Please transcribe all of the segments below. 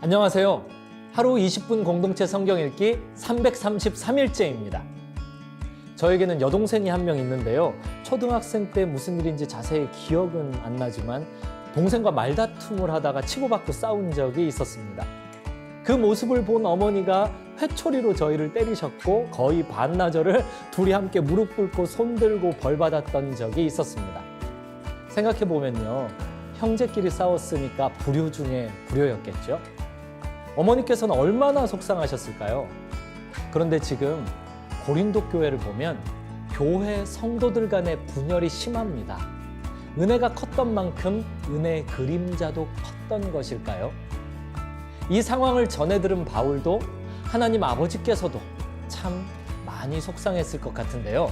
안녕하세요. 하루 20분 공동체 성경 읽기 333일째입니다. 저에게는 여동생이 한 명 있는데요. 초등학생 때 무슨 일인지 자세히 기억은 안 나지만 동생과 말다툼을 하다가 치고받고 싸운 적이 있었습니다. 그 모습을 본 어머니가 회초리로 저희를 때리셨고 거의 반나절을 둘이 함께 무릎 꿇고 손들고 벌받았던 적이 있었습니다. 생각해보면요. 형제끼리 싸웠으니까 불효 중에 불효였겠죠. 어머니께서는 얼마나 속상하셨을까요? 그런데 지금 고린도 교회를 보면 교회 성도들 간의 분열이 심합니다. 은혜가 컸던 만큼 은혜의 그림자도 컸던 것일까요? 이 상황을 전해 들은 바울도 하나님 아버지께서도 참 많이 속상했을 것 같은데요.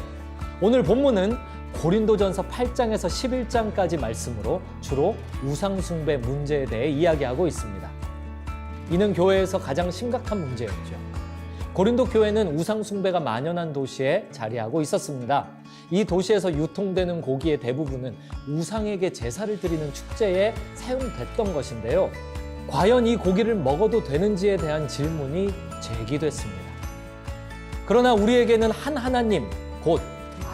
오늘 본문은 고린도전서 8장에서 11장까지 말씀으로 주로 우상숭배 문제에 대해 이야기하고 있습니다. 이는 교회에서 가장 심각한 문제였죠. 고린도 교회는 우상숭배가 만연한 도시에 자리하고 있었습니다. 이 도시에서 유통되는 고기의 대부분은 우상에게 제사를 드리는 축제에 사용됐던 것인데요. 과연 이 고기를 먹어도 되는지에 대한 질문이 제기됐습니다. 그러나 우리에게는 한 하나님, 곧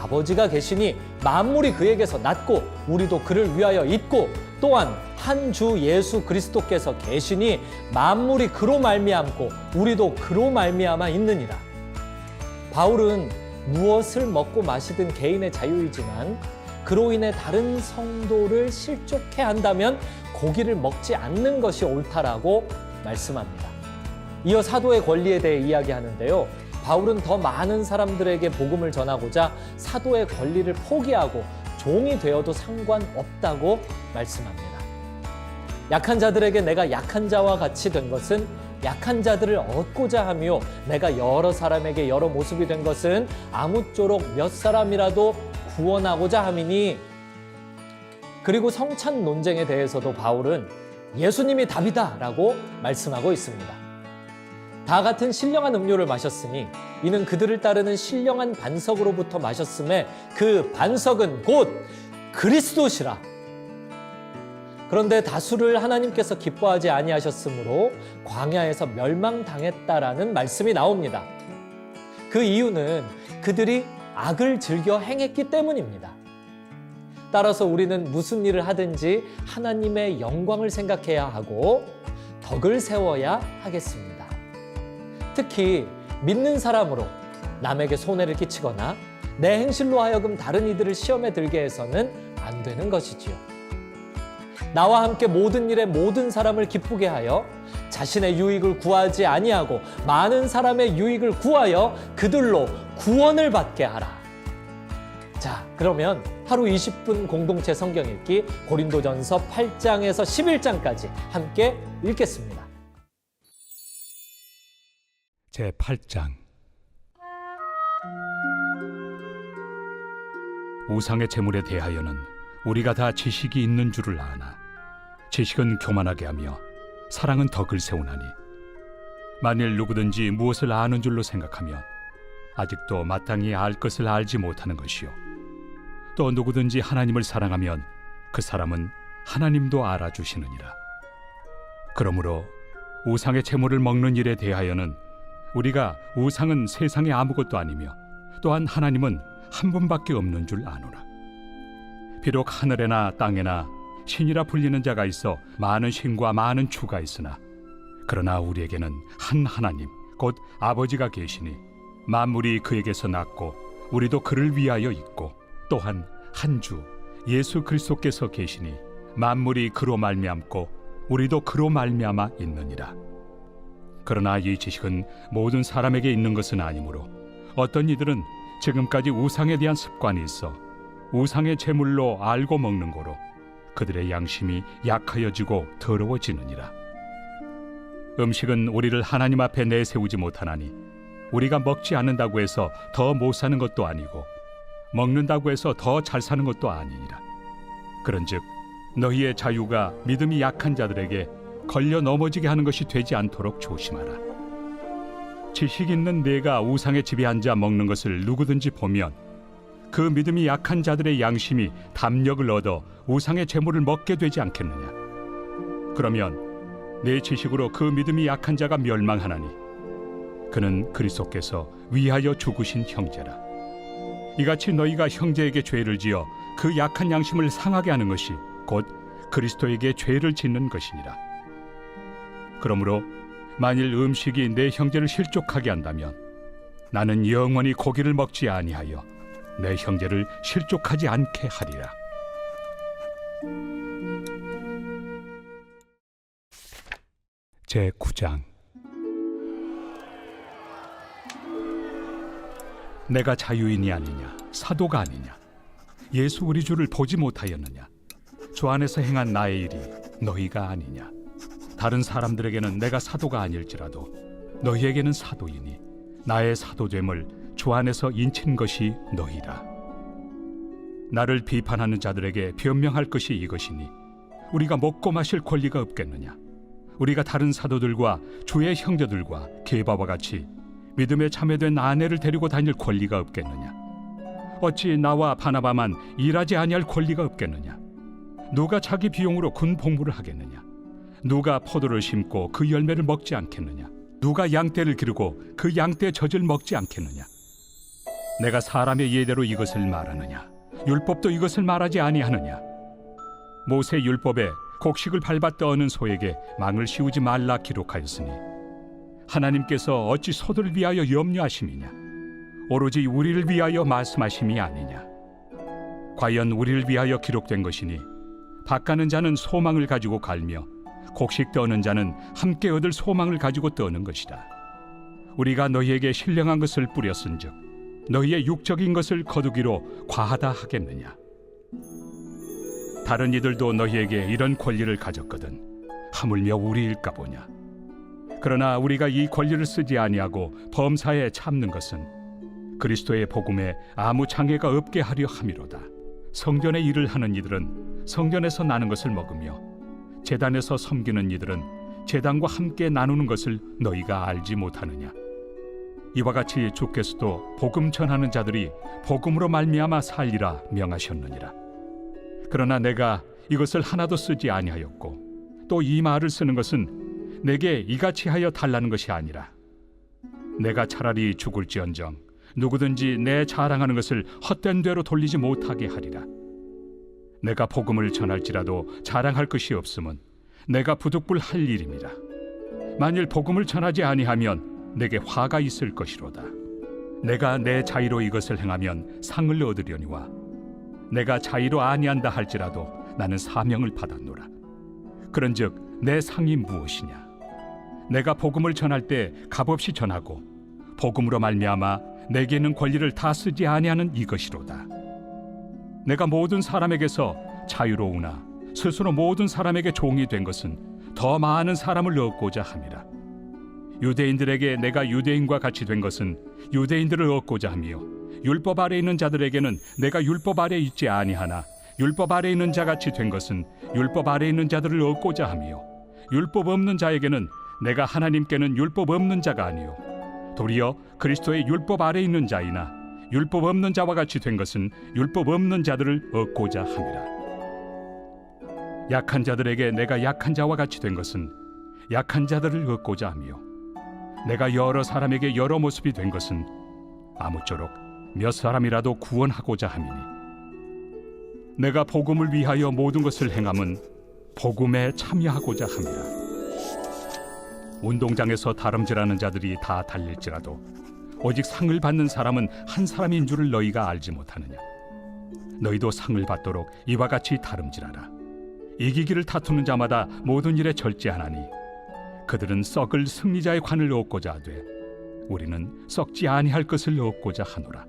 아버지가 계시니 만물이 그에게서 났고 우리도 그를 위하여 있고 또한 한 주 예수 그리스도께서 계시니 만물이 그로 말미암고 우리도 그로 말미암아 있느니라. 바울은 무엇을 먹고 마시든 개인의 자유이지만 그로 인해 다른 성도를 실족해 한다면 고기를 먹지 않는 것이 옳다라고 말씀합니다. 이어 사도의 권리에 대해 이야기하는데요. 바울은 더 많은 사람들에게 복음을 전하고자 사도의 권리를 포기하고 종이 되어도 상관없다고 말씀합니다. 약한 자들에게 내가 약한 자와 같이 된 것은 약한 자들을 얻고자 하며 내가 여러 사람에게 여러 모습이 된 것은 아무쪼록 몇 사람이라도 구원하고자 함이니. 그리고 성찬 논쟁에 대해서도 바울은 예수님이 답이다 라고 말씀하고 있습니다. 다 같은 신령한 음료를 마셨으니 이는 그들을 따르는 신령한 반석으로부터 마셨음에 그 반석은 곧 그리스도시라. 그런데 다수를 하나님께서 기뻐하지 아니하셨으므로 광야에서 멸망당했다라는 말씀이 나옵니다. 그 이유는 그들이 악을 즐겨 행했기 때문입니다. 따라서 우리는 무슨 일을 하든지 하나님의 영광을 생각해야 하고 덕을 세워야 하겠습니다. 특히 믿는 사람으로 남에게 손해를 끼치거나 내 행실로 하여금 다른 이들을 시험에 들게 해서는 안 되는 것이지요. 나와 함께 모든 일에 모든 사람을 기쁘게 하여 자신의 유익을 구하지 아니하고 많은 사람의 유익을 구하여 그들로 구원을 받게 하라. 자, 그러면 하루 20분 공동체 성경 읽기 고린도전서 8장에서 11장까지 함께 읽겠습니다. 제8장 우상의 제물에 대하여는 우리가 다 지식이 있는 줄을 아나 지식은 교만하게 하며 사랑은 덕을 세우나니 만일 누구든지 무엇을 아는 줄로 생각하면 아직도 마땅히 알 것을 알지 못하는 것이요 또 누구든지 하나님을 사랑하면 그 사람은 하나님도 알아주시느니라. 그러므로 우상의 제물을 먹는 일에 대하여는 우리가 우상은 세상에 아무것도 아니며 또한 하나님은 한 분밖에 없는 줄 아노라. 비록 하늘에나 땅에나 신이라 불리는 자가 있어 많은 신과 많은 주가 있으나 그러나 우리에게는 한 하나님 곧 아버지가 계시니 만물이 그에게서 났고 우리도 그를 위하여 있고 또한 한 주 예수 그리스도께서 계시니 만물이 그로 말미암고 우리도 그로 말미암아 있느니라. 그러나 이 지식은 모든 사람에게 있는 것은 아니므로 어떤 이들은 지금까지 우상에 대한 습관이 있어 우상의 제물로 알고 먹는 거로 그들의 양심이 약하여지고 더러워지느니라. 음식은 우리를 하나님 앞에 내세우지 못하나니 우리가 먹지 않는다고 해서 더 못 사는 것도 아니고 먹는다고 해서 더 잘 사는 것도 아니니라. 그런즉 너희의 자유가 믿음이 약한 자들에게 걸려 넘어지게 하는 것이 되지 않도록 조심하라. 지식 있는 내가 우상의 집에 앉아 먹는 것을 누구든지 보면 그 믿음이 약한 자들의 양심이 담력을 얻어 우상의 제물을 먹게 되지 않겠느냐. 그러면 내 지식으로 그 믿음이 약한 자가 멸망하나니 그는 그리스도께서 위하여 죽으신 형제라. 이같이 너희가 형제에게 죄를 지어 그 약한 양심을 상하게 하는 것이 곧 그리스도에게 죄를 짓는 것이니라. 그러므로 만일 음식이 내 형제를 실족하게 한다면 나는 영원히 고기를 먹지 아니하여 내 형제를 실족하지 않게 하리라. 제9장. 내가 자유인이 아니냐 사도가 아니냐 예수 우리 주를 보지 못하였느냐 주 안에서 행한 나의 일이 너희가 아니냐. 다른 사람들에게는 내가 사도가 아닐지라도 너희에게는 사도이니 나의 사도됨을 주 안에서 인친 것이 너희라. 나를 비판하는 자들에게 변명할 것이 이것이니 우리가 먹고 마실 권리가 없겠느냐. 우리가 다른 사도들과 주의 형제들과 게바와 같이 믿음에 참여된 아내를 데리고 다닐 권리가 없겠느냐. 어찌 나와 바나바만 일하지 아니할 권리가 없겠느냐. 누가 자기 비용으로 군 복무를 하겠느냐. 누가 포도를 심고 그 열매를 먹지 않겠느냐. 누가 양떼를 기르고 그 양떼 젖을 먹지 않겠느냐. 내가 사람의 예대로 이것을 말하느냐. 율법도 이것을 말하지 아니하느냐. 모세 율법에 곡식을 밟아 떠는 소에게 망을 씌우지 말라 기록하였으니 하나님께서 어찌 소들을 위하여 염려하심이냐. 오로지 우리를 위하여 말씀하심이 아니냐. 과연 우리를 위하여 기록된 것이니 밭가는 자는 소망을 가지고 갈며 곡식 떠는 자는 함께 얻을 소망을 가지고 떠는 것이다. 우리가 너희에게 신령한 것을 뿌렸은즉 너희의 육적인 것을 거두기로 과하다 하겠느냐. 다른 이들도 너희에게 이런 권리를 가졌거든 하물며 우리일까 보냐. 그러나 우리가 이 권리를 쓰지 아니하고 범사에 참는 것은 그리스도의 복음에 아무 장애가 없게 하려 함이로다. 성전의 일을 하는 이들은 성전에서 나는 것을 먹으며 제단에서 섬기는 이들은 제단과 함께 나누는 것을 너희가 알지 못하느냐. 이와 같이 주께서도 복음 전하는 자들이 복음으로 말미암아 살리라 명하셨느니라. 그러나 내가 이것을 하나도 쓰지 아니하였고 또 이 말을 쓰는 것은 내게 이같이 하여 달라는 것이 아니라 내가 차라리 죽을지언정 누구든지 내 자랑하는 것을 헛된 대로 돌리지 못하게 하리라. 내가 복음을 전할지라도 자랑할 것이 없음은 내가 부득불 할 일임이라. 만일 복음을 전하지 아니하면 내게 화가 있을 것이로다. 내가 내 자의로 이것을 행하면 상을 얻으려니와 내가 자의로 아니한다 할지라도 나는 사명을 받았노라. 그런즉 내 상이 무엇이냐. 내가 복음을 전할 때 값없이 전하고 복음으로 말미암아 내게 있는 권리를 다 쓰지 아니하는 이것이로다. 내가 모든 사람에게서 자유로우나 스스로 모든 사람에게 종이 된 것은 더 많은 사람을 얻고자 함이라. 유대인들에게 내가 유대인과 같이 된 것은 유대인들을 얻고자 하며 율법 아래 있는 자들에게는 내가 율법 아래 있지 아니하나 율법 아래 있는 자같이 된 것은 율법 아래 있는 자들을 얻고자 하며 율법 없는 자에게는 내가 하나님께는 율법 없는 자가 아니요 도리어 그리스도의 율법 아래 있는 자이나 율법 없는 자와 같이 된 것은 율법 없는 자들을 얻고자 함이라. 약한 자들에게 내가 약한 자와 같이 된 것은 약한 자들을 얻고자 하며 내가 여러 사람에게 여러 모습이 된 것은 아무쪼록 몇 사람이라도 구원하고자 함이니 내가 복음을 위하여 모든 것을 행함은 복음에 참여하고자 함이라. 운동장에서 다름질하는 자들이 다 달릴지라도 오직 상을 받는 사람은 한 사람인 줄을 너희가 알지 못하느냐. 너희도 상을 받도록 이와 같이 다름질하라. 이기기를 다투는 자마다 모든 일에 절제하나니 그들은 썩을 승리자의 관을 얻고자 하되 우리는 썩지 아니할 것을 얻고자 하노라.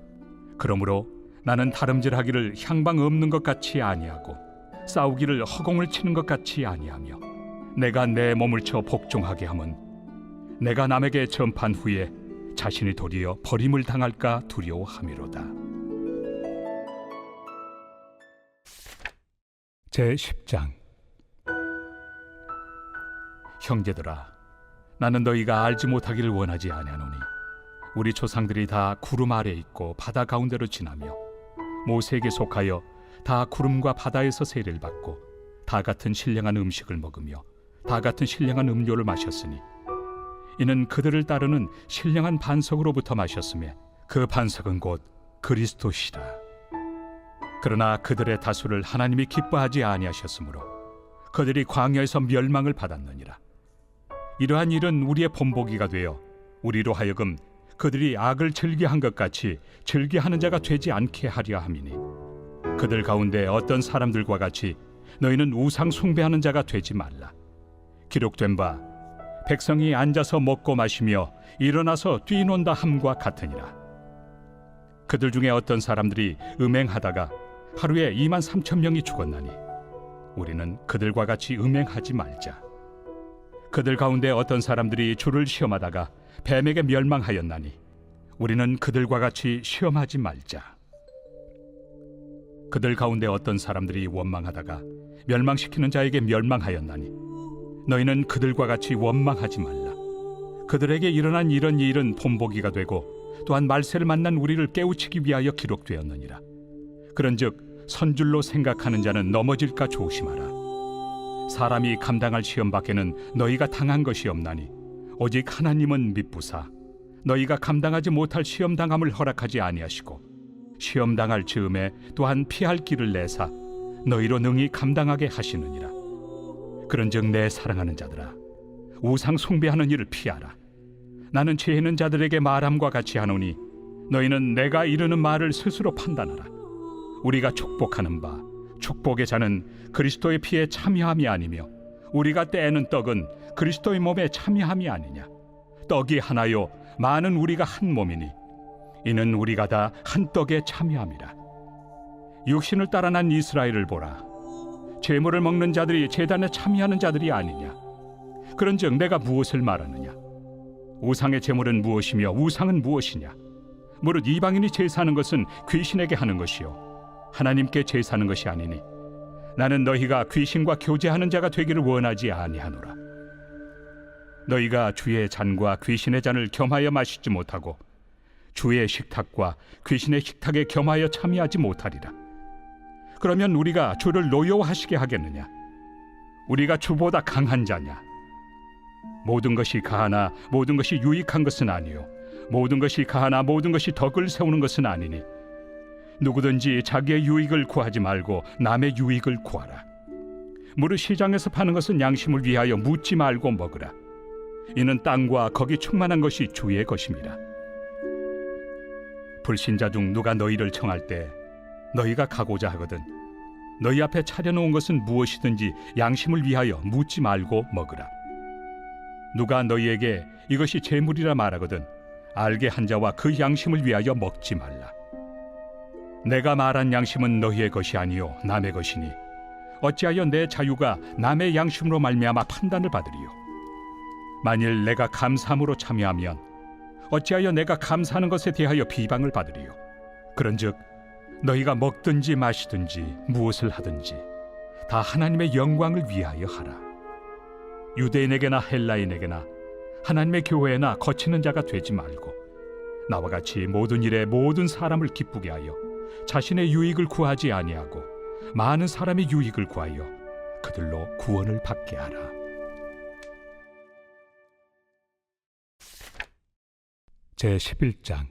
그러므로 나는 다름질하기를 향방 없는 것 같이 아니하고 싸우기를 허공을 치는 것 같이 아니하며 내가 내 몸을 쳐 복종하게 함은 내가 남에게 전판 후에 자신이 도리어 버림을 당할까 두려워함이로다. 제10장. 형제들아, 나는 너희가 알지 못하기를 원하지 아니하노니 우리 조상들이 다 구름 아래 있고 바다 가운데로 지나며 모세에게 속하여 다 구름과 바다에서 세례를 받고 다 같은 신령한 음식을 먹으며 다 같은 신령한 음료를 마셨으니 이는 그들을 따르는 신령한 반석으로부터 마셨으며 그 반석은 곧 그리스도시라. 그러나 그들의 다수를 하나님이 기뻐하지 아니하셨으므로 그들이 광야에서 멸망을 받았느니라. 이러한 일은 우리의 본보기가 되어 우리로 하여금 그들이 악을 즐겨한 것 같이 즐겨하는 자가 되지 않게 하려 함이니 그들 가운데 어떤 사람들과 같이 너희는 우상 숭배하는 자가 되지 말라. 기록된 바 백성이 앉아서 먹고 마시며 일어나서 뛰논다 함과 같으니라. 그들 중에 어떤 사람들이 음행하다가 하루에 23,000명이 죽었나니 우리는 그들과 같이 음행하지 말자. 그들 가운데 어떤 사람들이 주를 시험하다가 뱀에게 멸망하였나니 우리는 그들과 같이 시험하지 말자. 그들 가운데 어떤 사람들이 원망하다가 멸망시키는 자에게 멸망하였나니 너희는 그들과 같이 원망하지 말라. 그들에게 일어난 이런 일은 본보기가 되고 또한 말세를 만난 우리를 깨우치기 위하여 기록되었느니라. 그런즉 선줄로 생각하는 자는 넘어질까 조심하라. 사람이 감당할 시험 밖에는 너희가 당한 것이 없나니 오직 하나님은 미쁘사 너희가 감당하지 못할 시험 당함을 허락하지 아니하시고 시험 당할 즈음에 또한 피할 길을 내사 너희로 능히 감당하게 하시느니라. 그런즉 내 사랑하는 자들아, 우상 숭배하는 일을 피하라. 나는 죄 있는 자들에게 말함과 같이 하노니 너희는 내가 이르는 말을 스스로 판단하라. 우리가 축복하는 바 축복의 자는 그리스도의 피에 참여함이 아니며 우리가 떼는 떡은 그리스도의 몸에 참여함이 아니냐. 떡이 하나요 많은 우리가 한 몸이니 이는 우리가 다 한 떡에 참여함이라. 육신을 따라 난 이스라엘을 보라. 제물을 먹는 자들이 제단에 참여하는 자들이 아니냐. 그런즉 내가 무엇을 말하느냐. 우상의 제물은 무엇이며 우상은 무엇이냐. 무릇 이방인이 제사하는 것은 귀신에게 하는 것이요 하나님께 제사하는 것이 아니니 나는 너희가 귀신과 교제하는 자가 되기를 원하지 아니하노라. 너희가 주의 잔과 귀신의 잔을 겸하여 마시지 못하고 주의 식탁과 귀신의 식탁에 겸하여 참여하지 못하리라. 그러면 우리가 주를 노여워하시게 하겠느냐. 우리가 주보다 강한 자냐. 모든 것이 가하나 모든 것이 유익한 것은 아니요 모든 것이 가하나 모든 것이 덕을 세우는 것은 아니니 누구든지 자기의 유익을 구하지 말고 남의 유익을 구하라. 무릇 시장에서 파는 것은 양심을 위하여 묻지 말고 먹으라. 이는 땅과 거기 충만한 것이 주의 것임이라. 불신자 중 누가 너희를 청할 때 너희가 가고자 하거든 너희 앞에 차려놓은 것은 무엇이든지 양심을 위하여 묻지 말고 먹으라. 누가 너희에게 이것이 제물이라 말하거든 알게 한 자와 그 양심을 위하여 먹지 말라. 내가 말한 양심은 너희의 것이 아니요 남의 것이니 어찌하여 내 자유가 남의 양심으로 말미암아 판단을 받으리요. 만일 내가 감사함으로 참여하면 어찌하여 내가 감사하는 것에 대하여 비방을 받으리요. 그런즉 너희가 먹든지 마시든지 무엇을 하든지 다 하나님의 영광을 위하여 하라. 유대인에게나 헬라인에게나 하나님의 교회나 거치는 자가 되지 말고 나와 같이 모든 일에 모든 사람을 기쁘게 하여 자신의 유익을 구하지 아니하고 많은 사람의 유익을 구하여 그들로 구원을 받게 하라. 제11장.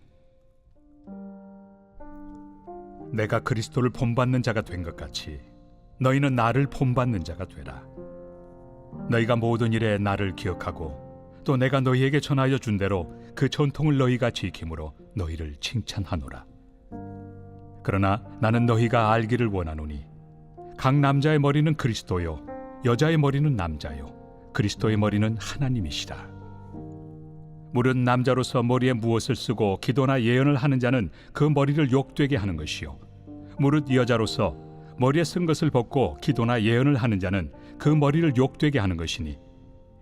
내가 그리스도를 본받는 자가 된 것 같이 너희는 나를 본받는 자가 되라. 너희가 모든 일에 나를 기억하고 또 내가 너희에게 전하여 준 대로 그 전통을 너희가 지킴으로 너희를 칭찬하노라. 그러나 나는 너희가 알기를 원하노니 각 남자의 머리는 그리스도요 여자의 머리는 남자요 그리스도의 머리는 하나님이시라. 무릇 남자로서 머리에 무엇을 쓰고 기도나 예언을 하는 자는 그 머리를 욕되게 하는 것이요 무릇 여자로서 머리에 쓴 것을 벗고 기도나 예언을 하는 자는 그 머리를 욕되게 하는 것이니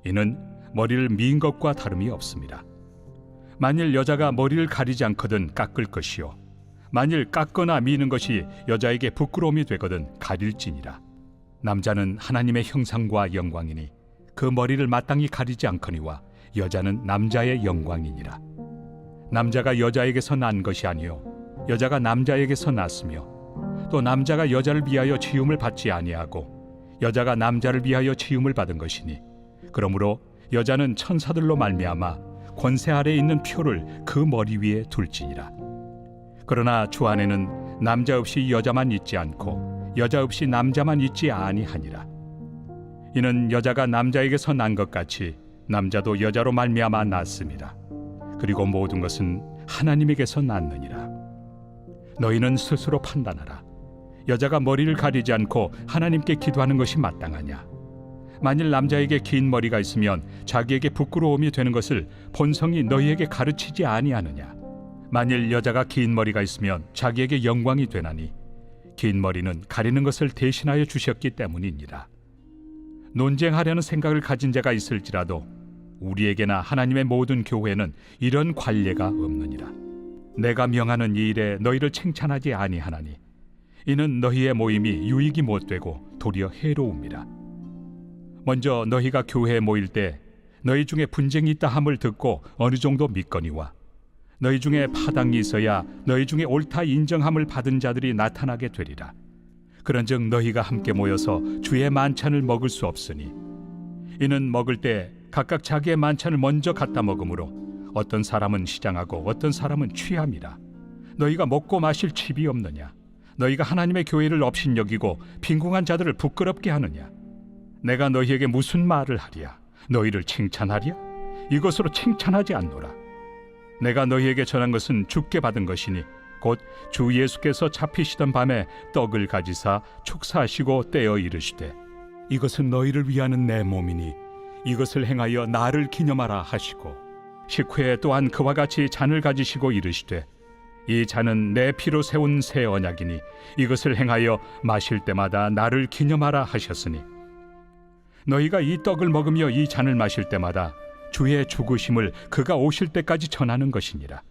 이는 머리를 민 것과 다름이 없습니다. 만일 여자가 머리를 가리지 않거든 깎을 것이요 만일 깎거나 미는 것이 여자에게 부끄러움이 되거든 가릴지니라. 남자는 하나님의 형상과 영광이니 그 머리를 마땅히 가리지 않거니와 여자는 남자의 영광이니라. 남자가 여자에게서 난 것이 아니요 여자가 남자에게서 났으며 또 남자가 여자를 위하여 지음을 받지 아니하고 여자가 남자를 위하여 지음을 받은 것이니 그러므로 여자는 천사들로 말미암아 권세 아래에 있는 표를 그 머리 위에 둘지니라. 그러나 주 안에는 남자 없이 여자만 있지 않고 여자 없이 남자만 있지 아니하니라. 이는 여자가 남자에게서 난 것 같이 남자도 여자로 말미암아 났습니다. 그리고 모든 것은 하나님에게서 났느니라. 너희는 스스로 판단하라. 여자가 머리를 가리지 않고 하나님께 기도하는 것이 마땅하냐? 만일 남자에게 긴 머리가 있으면 자기에게 부끄러움이 되는 것을 본성이 너희에게 가르치지 아니하느냐? 만일 여자가 긴 머리가 있으면 자기에게 영광이 되나니 긴 머리는 가리는 것을 대신하여 주셨기 때문이니라. 논쟁하려는 생각을 가진 자가 있을지라도 우리에게나 하나님의 모든 교회는 이런 관례가 없느니라. 내가 명하는 이 일에 너희를 칭찬하지 아니하나니 이는 너희의 모임이 유익이 못되고 도리어 해로움이라. 먼저 너희가 교회에 모일 때 너희 중에 분쟁이 있다 함을 듣고 어느 정도 믿거니와 너희 중에 파당이 있어야 너희 중에 옳다 인정함을 받은 자들이 나타나게 되리라. 그런즉 너희가 함께 모여서 주의 만찬을 먹을 수 없으니 이는 먹을 때 각각 자기의 만찬을 먼저 갖다 먹으므로 어떤 사람은 시장하고 어떤 사람은 취함이라. 너희가 먹고 마실 칩이 없느냐? 너희가 하나님의 교회를 업신여기고 빈궁한 자들을 부끄럽게 하느냐? 내가 너희에게 무슨 말을 하랴? 너희를 칭찬하랴? 이것으로 칭찬하지 않노라. 내가 너희에게 전한 것은 주께 받은 것이니 곧 주 예수께서 잡히시던 밤에 떡을 가지사 축사하시고 떼어 이르시되 이것은 너희를 위하는 내 몸이니 이것을 행하여 나를 기념하라 하시고 식후에 또한 그와 같이 잔을 가지시고 이르시되 이 잔은 내 피로 세운 새 언약이니 이것을 행하여 마실 때마다 나를 기념하라 하셨으니 너희가 이 떡을 먹으며 이 잔을 마실 때마다 주의 죽으심을 그가 오실 때까지 전하는 것이니라.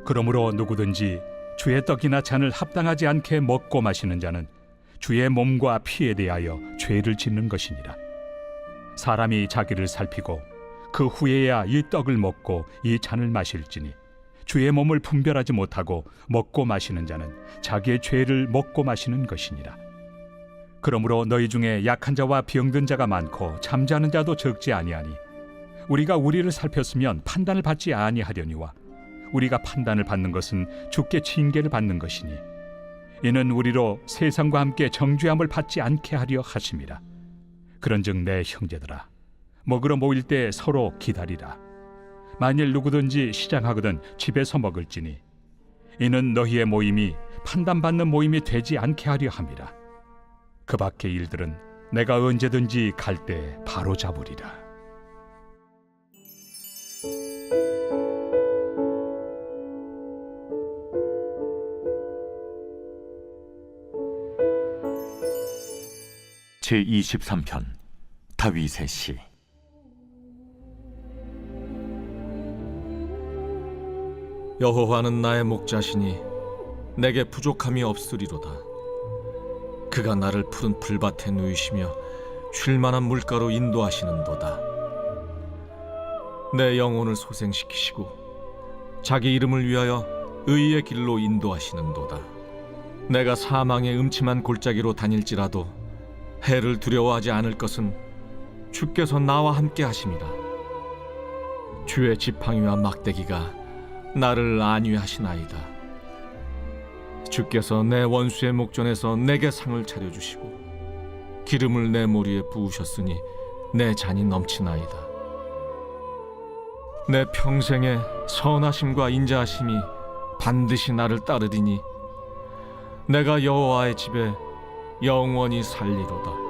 그러므로 누구든지 주의 떡이나 잔을 합당하지 않게 먹고 마시는 자는 주의 몸과 피에 대하여 죄를 짓는 것이니라. 사람이 자기를 살피고 그 후에야 이 떡을 먹고 이 잔을 마실지니 주의 몸을 분별하지 못하고 먹고 마시는 자는 자기의 죄를 먹고 마시는 것이니라. 그러므로 너희 중에 약한 자와 병든 자가 많고 잠자는 자도 적지 아니하니 우리가 우리를 살폈으면 판단을 받지 아니하려니와 우리가 판단을 받는 것은 주께 징계를 받는 것이니 이는 우리로 세상과 함께 정죄함을 받지 않게 하려 하심이라. 그런즉 내 형제들아 먹으러 모일 때 서로 기다리라. 만일 누구든지 시장하거든 집에서 먹을지니 이는 너희의 모임이 판단받는 모임이 되지 않게 하려 함이라. 그 밖의 일들은 내가 언제든지 갈 때 바로 잡으리라. 제23편 다윗의 시. 여호와는 나의 목자시니 내게 부족함이 없으리로다. 그가 나를 푸른 풀밭에 누이시며 쉴 만한 물가로 인도하시는도다. 내 영혼을 소생시키시고 자기 이름을 위하여 의의 길로 인도하시는도다. 내가 사망의 음침한 골짜기로 다닐지라도 해를 두려워하지 않을 것은 주께서 나와 함께 하심이라. 주의 지팡이와 막대기가 나를 안위하시나이다. 주께서 내 원수의 목전에서 내게 상을 차려주시고 기름을 내 머리에 부으셨으니 내 잔이 넘치나이다. 내 평생의 선하심과 인자하심이 반드시 나를 따르리니 내가 여호와의 집에 영원히 살리로다.